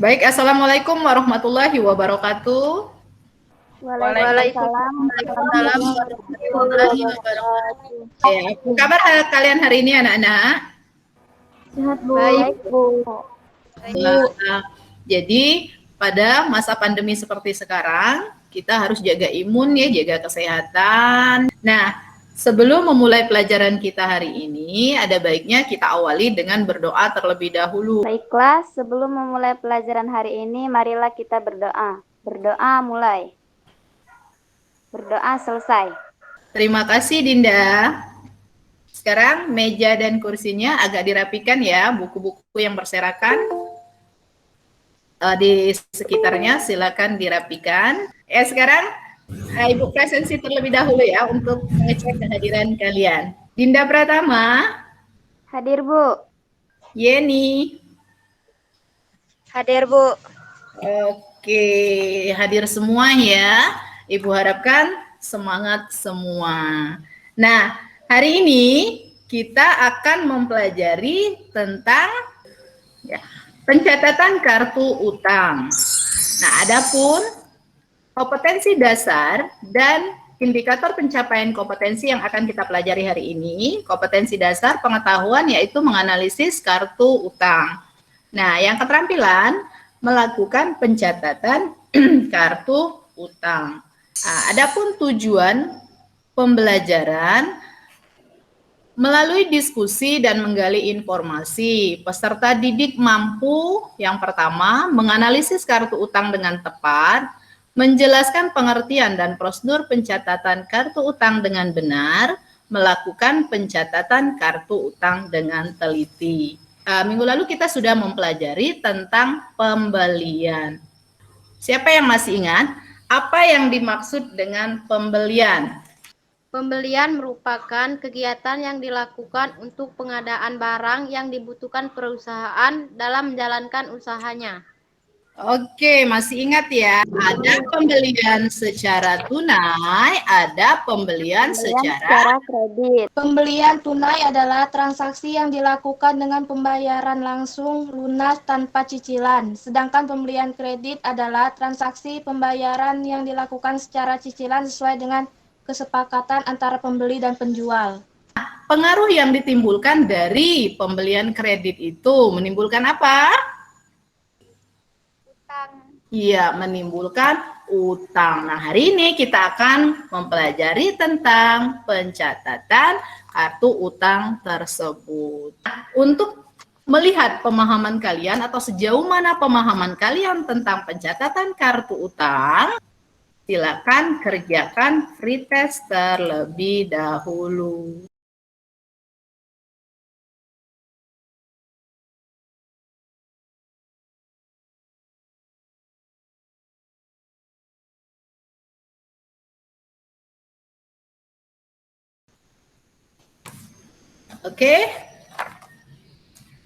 Baik, Assalamualaikum warahmatullahi wabarakatuh. Waalaikumsalam Waalaikumsalam warahmatullahi warahmatullahi wabarakatuh. wabarakatuh. Apa kabar kalian hari ini anak-anak? Sehat, Bu. Baik, Bu. Nah, jadi pada masa pandemi seperti sekarang, kita harus jaga imun ya, jaga kesehatan. Nah, sebelum memulai pelajaran kita hari ini, ada baiknya kita awali dengan berdoa terlebih dahulu. Baiklah, sebelum memulai pelajaran hari ini, marilah kita berdoa. Berdoa mulai. Berdoa selesai. Terima kasih Dinda. Sekarang meja dan kursinya agak dirapikan ya, buku-buku yang berserakan di sekitarnya silakan dirapikan. Sekarang Ibu presensi terlebih dahulu ya untuk mengecek kehadiran kalian. Dinda Pratama. Hadir, Bu. Yeni. Hadir, Bu. Oke, hadir semua ya. Ibu harapkan semangat semua. Nah, hari ini kita akan mempelajari tentang ya, pencatatan kartu utang. Nah, adapun kompetensi dasar dan indikator pencapaian kompetensi yang akan kita pelajari hari ini, kompetensi dasar pengetahuan yaitu menganalisis kartu utang. Nah, yang keterampilan melakukan pencatatan kartu utang. Nah, adapun tujuan pembelajaran melalui diskusi dan menggali informasi, peserta didik mampu yang pertama menganalisis kartu utang dengan tepat, menjelaskan pengertian dan prosedur pencatatan kartu utang dengan benar, melakukan pencatatan kartu utang dengan teliti. Minggu lalu kita sudah mempelajari tentang pembelian. Siapa yang masih ingat apa yang dimaksud dengan pembelian? Pembelian merupakan kegiatan yang dilakukan untuk pengadaan barang yang dibutuhkan perusahaan dalam menjalankan usahanya. Oke, masih ingat ya? Ada pembelian secara tunai, ada pembelian secara kredit. Pembelian tunai adalah transaksi yang dilakukan dengan pembayaran langsung lunas tanpa cicilan. Sedangkan pembelian kredit adalah transaksi pembayaran yang dilakukan secara cicilan sesuai dengan kesepakatan antara pembeli dan penjual. pengaruh yang ditimbulkan dari pembelian kredit itu menimbulkan apa? Iya, menimbulkan utang. Nah, hari ini kita akan mempelajari tentang pencatatan kartu utang tersebut. Untuk melihat pemahaman kalian atau sejauh mana pemahaman kalian tentang pencatatan kartu utang, silakan kerjakan free test terlebih dahulu. Oke,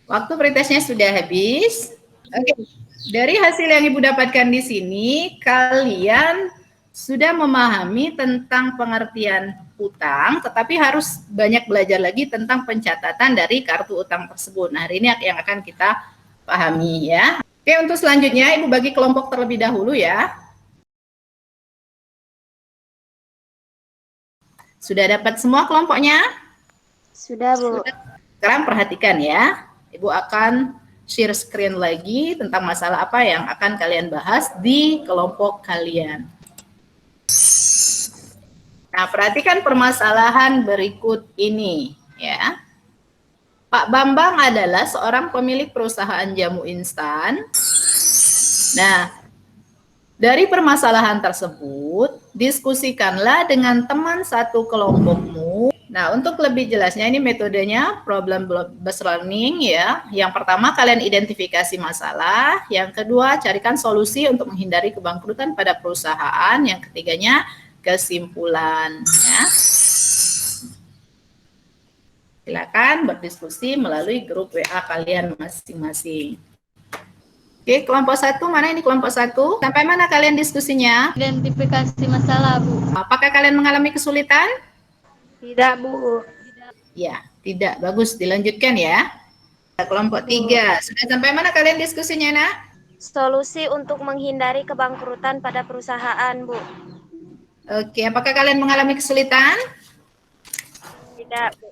waktu pretestnya sudah habis. Oke, dari hasil yang Ibu dapatkan di sini, kalian sudah memahami tentang pengertian utang, tetapi harus banyak belajar lagi tentang pencatatan dari kartu utang tersebut. Nah, hari ini yang akan kita pahami ya. Oke, untuk selanjutnya Ibu bagi kelompok terlebih dahulu ya. Sudah dapat semua kelompoknya? Sudah, Bu. Sekarang perhatikan ya, Ibu akan share screen lagi tentang masalah apa yang akan kalian bahas di kelompok kalian. Nah, perhatikan permasalahan berikut ini ya. Pak Bambang adalah seorang pemilik perusahaan jamu instan. Nah, dari permasalahan tersebut, diskusikanlah dengan teman satu kelompokmu. Nah, untuk lebih jelasnya ini metodenya problem based learning ya. Yang pertama kalian identifikasi masalah, yang kedua carikan solusi untuk menghindari kebangkrutan pada perusahaan, yang ketiganya kesimpulan ya. Silakan berdiskusi melalui grup WA kalian masing-masing. Oke, kelompok satu, mana ini kelompok satu? Sampai mana kalian diskusinya? Identifikasi masalah, Bu. Apakah kalian mengalami kesulitan? Tidak, Bu. Ya, tidak. Bagus, dilanjutkan ya. Kelompok tiga. Sudah sampai mana kalian diskusinya, nak? Solusi untuk menghindari kebangkrutan pada perusahaan, Bu. Oke, apakah kalian mengalami kesulitan? Tidak, Bu.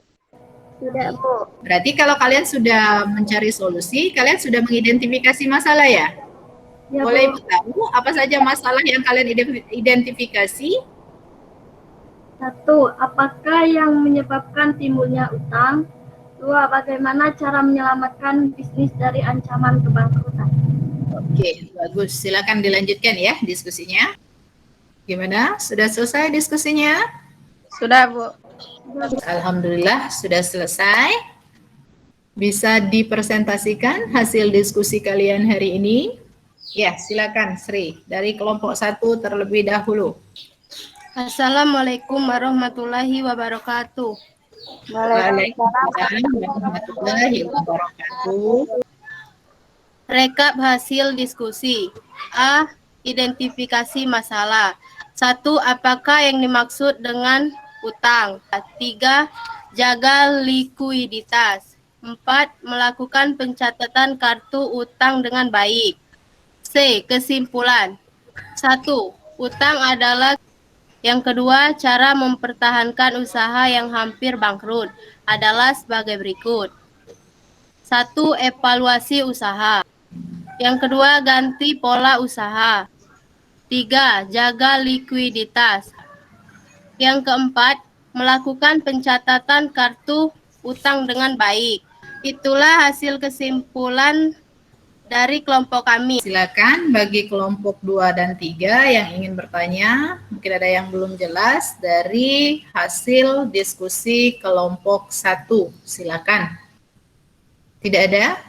Tidak, Bu. Berarti kalau kalian sudah mencari solusi, kalian sudah mengidentifikasi masalah ya? Ya, Boleh Bu. Ibu tahu apa saja masalah yang kalian identifikasi? 1. Apakah yang menyebabkan timbulnya utang? 2. Bagaimana cara menyelamatkan bisnis dari ancaman kebangkrutan? Oke, bagus. Silakan dilanjutkan ya diskusinya. Gimana? Sudah selesai diskusinya? Sudah, Bu. Alhamdulillah sudah selesai. Bisa dipresentasikan hasil diskusi kalian hari ini? Ya, silakan Sri. Dari kelompok 1 terlebih dahulu. Assalamualaikum warahmatullahi wabarakatuh. Waalaikumsalam warahmatullahi wabarakatuh. Rekap hasil diskusi. A. Identifikasi masalah. 1. Apakah yang dimaksud dengan utang? 3. Jaga likuiditas. 4. Melakukan pencatatan kartu utang dengan baik. C. Kesimpulan. 1. Utang adalah. Yang kedua, cara mempertahankan usaha yang hampir bangkrut adalah sebagai berikut. 1. Evaluasi usaha. Yang kedua, ganti pola usaha. 3. Jaga likuiditas. Yang keempat, melakukan pencatatan kartu utang dengan baik. Itulah hasil kesimpulan dari kelompok kami. Silakan bagi kelompok 2 dan 3 yang ingin bertanya, mungkin ada yang belum jelas dari hasil diskusi kelompok 1. Silakan. Tidak ada?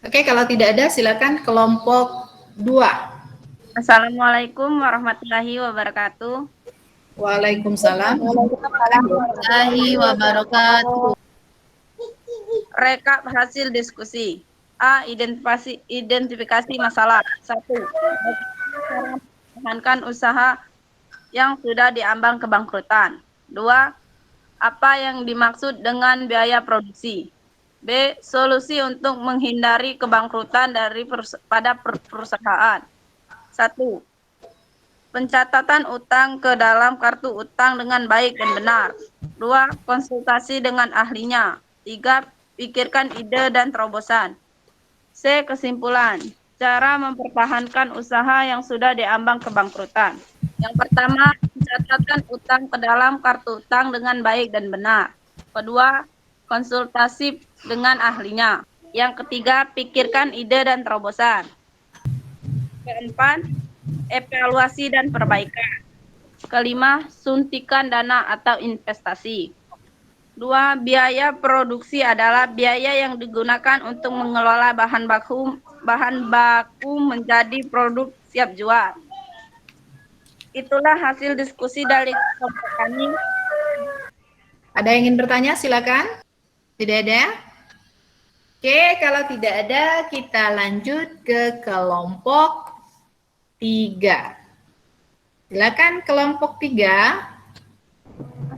Oke, kalau tidak ada silakan kelompok 2. Assalamualaikum warahmatullahi wabarakatuh. Waalaikumsalam Warahmatullahi wabarakatuh. Rekap hasil diskusi. A. Identifikasi masalah. 1. Cara mempertahankan usaha yang sudah diambang kebangkrutan. 2. Apa yang dimaksud dengan biaya produksi? B. Solusi untuk menghindari kebangkrutan pada perusahaan. 1. Pencatatan utang ke dalam kartu utang dengan baik dan benar. 2. Konsultasi dengan ahlinya. 3. Pikirkan ide dan terobosan. C. Kesimpulan. Cara mempertahankan usaha yang sudah diambang kebangkrutan. Yang pertama, pencatatan utang ke dalam kartu utang dengan baik dan benar. Kedua, konsultasi dengan ahlinya. Yang ketiga, pikirkan ide dan terobosan. Keempat, evaluasi dan perbaikan. Kelima, suntikan dana atau investasi. 2. Biaya produksi adalah biaya yang digunakan untuk mengelola bahan baku menjadi produk siap jual. Itulah hasil diskusi dari kelompok kami. Ada yang ingin bertanya? Silakan. Tidak ada? Oke, kalau tidak ada kita lanjut ke kelompok 3. Silakan kelompok 3.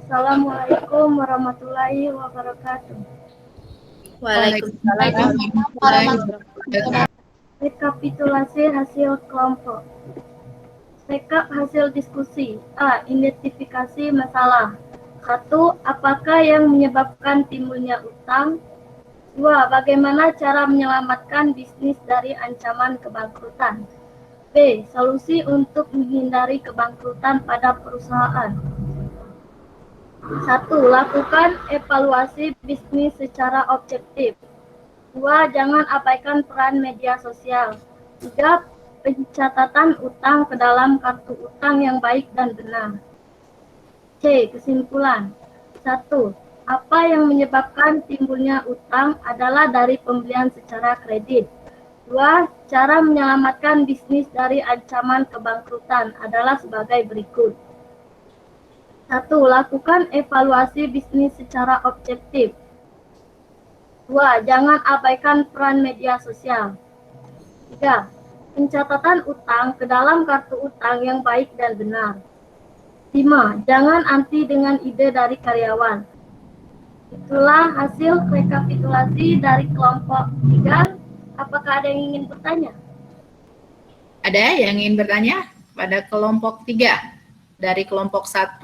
Assalamualaikum warahmatullahi wabarakatuh. Waalaikumsalam warahmatullahi wabarakatuh. Rekapitulasi hasil kelompok. Rekap hasil diskusi. A. Identifikasi masalah. 1. Apakah yang menyebabkan timbulnya utang? 2. Bagaimana cara menyelamatkan bisnis dari ancaman kebangkrutan? B. Solusi untuk menghindari kebangkrutan pada perusahaan. 1. Lakukan evaluasi bisnis secara objektif. 2. Jangan abaikan peran media sosial. 3. Pencatatan utang ke dalam kartu utang yang baik dan benar. C. Kesimpulan. 1. Apa yang menyebabkan timbulnya utang adalah dari pembelian secara kredit. 2. Cara menyelamatkan bisnis dari ancaman kebangkrutan adalah sebagai berikut. 1. Lakukan evaluasi bisnis secara objektif. 2. Jangan abaikan peran media sosial. 3. Pencatatan utang ke dalam kartu utang yang baik dan benar. 5. Jangan anti dengan ide dari karyawan. Itulah hasil rekapitulasi dari kelompok 3. Apakah ada yang ingin bertanya? Ada yang ingin bertanya pada kelompok 3? Dari kelompok 1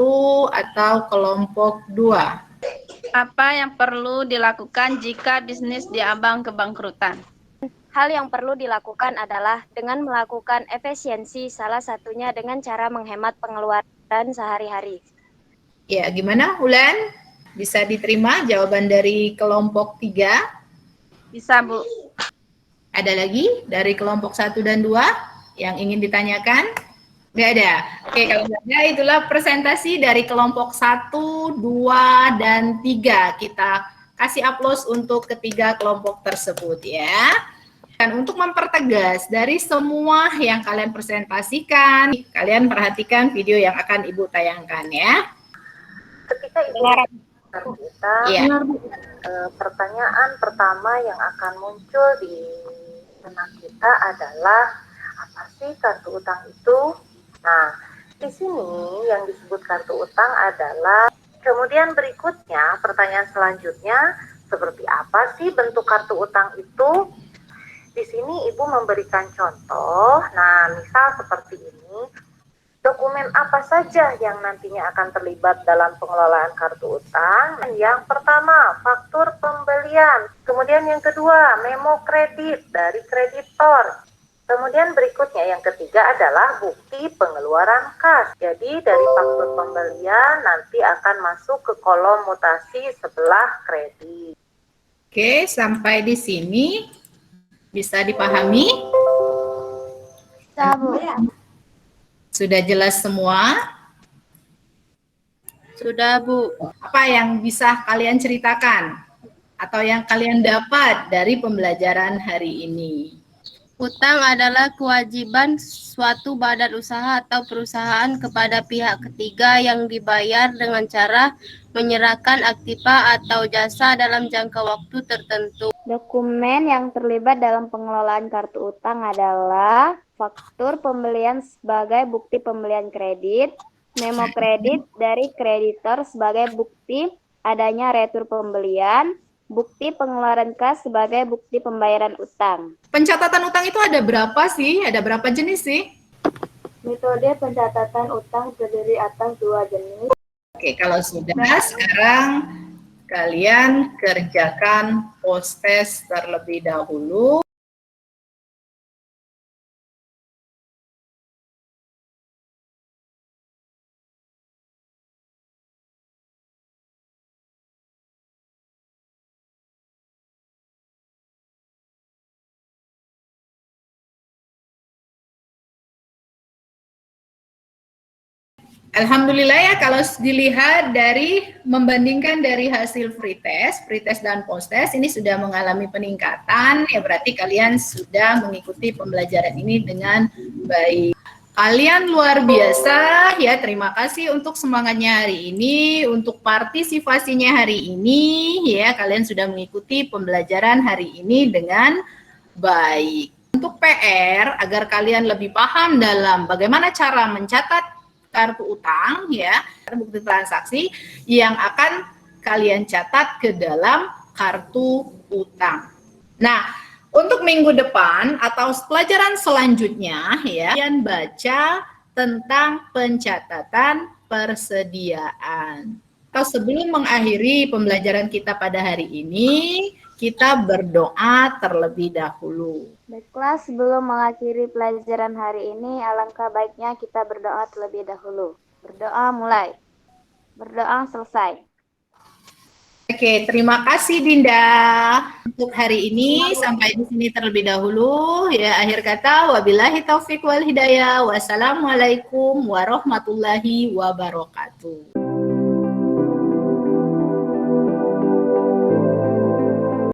atau kelompok 2? Apa yang perlu dilakukan jika bisnis diambang kebangkrutan? Hal yang perlu dilakukan adalah dengan melakukan efisiensi, salah satunya dengan cara menghemat pengeluaran sehari-hari. Ya, gimana Ulan? Bisa diterima jawaban dari kelompok 3? Bisa, Bu. Ada lagi dari kelompok 1 dan 2 yang ingin ditanyakan? Nggak ada. Oke, kalau nggak ada, itulah presentasi dari kelompok 1, 2, dan 3. Kita kasih aplaus untuk ketiga kelompok tersebut ya. Dan untuk mempertegas dari semua yang kalian presentasikan, kalian perhatikan video yang akan Ibu tayangkan ya. Ketika Ibu kita, Iya. pertanyaan pertama yang akan muncul di benak kita adalah apa sih kartu utang itu? Nah, di sini yang disebut kartu utang adalah, kemudian berikutnya pertanyaan selanjutnya, seperti apa sih bentuk kartu utang itu? Di sini Ibu memberikan contoh. Nah, misal seperti ini. Dokumen apa saja yang nantinya akan terlibat dalam pengelolaan kartu utang? Yang pertama, faktur pembelian. Kemudian yang kedua, memo kredit dari kreditor. Kemudian berikutnya yang ketiga adalah bukti pengeluaran kas. Jadi dari faktur pembelian nanti akan masuk ke kolom mutasi sebelah kredit. Oke, sampai di sini bisa dipahami? Bisa, Bu. Sudah jelas semua? Sudah, Bu. Apa yang bisa kalian ceritakan atau yang kalian dapat dari pembelajaran hari ini? Utang adalah kewajiban suatu badan usaha atau perusahaan kepada pihak ketiga yang dibayar dengan cara menyerahkan aktiva atau jasa dalam jangka waktu tertentu. Dokumen yang terlibat dalam pengelolaan kartu utang adalah faktur pembelian sebagai bukti pembelian kredit, memo kredit dari kreditor sebagai bukti adanya retur pembelian, bukti pengeluaran kas sebagai bukti pembayaran utang. Pencatatan utang itu ada berapa sih? Ada berapa jenis sih? Metode pencatatan utang terdiri atas 2 jenis. Oke, kalau sudah, sekarang kalian kerjakan post test terlebih dahulu. Alhamdulillah ya, kalau dilihat dari membandingkan dari hasil pretest dan post test ini sudah mengalami peningkatan, ya berarti kalian sudah mengikuti pembelajaran ini dengan baik. Kalian luar biasa ya, terima kasih untuk semangatnya hari ini, untuk partisipasinya hari ini ya, kalian sudah mengikuti pembelajaran hari ini dengan baik. Untuk PR, agar kalian lebih paham dalam bagaimana cara mencatat kartu utang ya, bukti transaksi yang akan kalian catat ke dalam kartu utang. Nah, untuk minggu depan atau pelajaran selanjutnya ya, kalian baca tentang pencatatan persediaan. Atau sebelum mengakhiri pembelajaran kita pada hari ini, kita berdoa terlebih dahulu. Baiklah, sebelum mengakhiri pelajaran hari ini, alangkah baiknya kita berdoa terlebih dahulu. Berdoa mulai. Berdoa selesai. Oke, terima kasih Dinda untuk hari ini. Sampai di sini terlebih dahulu. Ya, akhir kata, wabillahi taufik wal hidayah. Wassalamualaikum warahmatullahi wabarakatuh.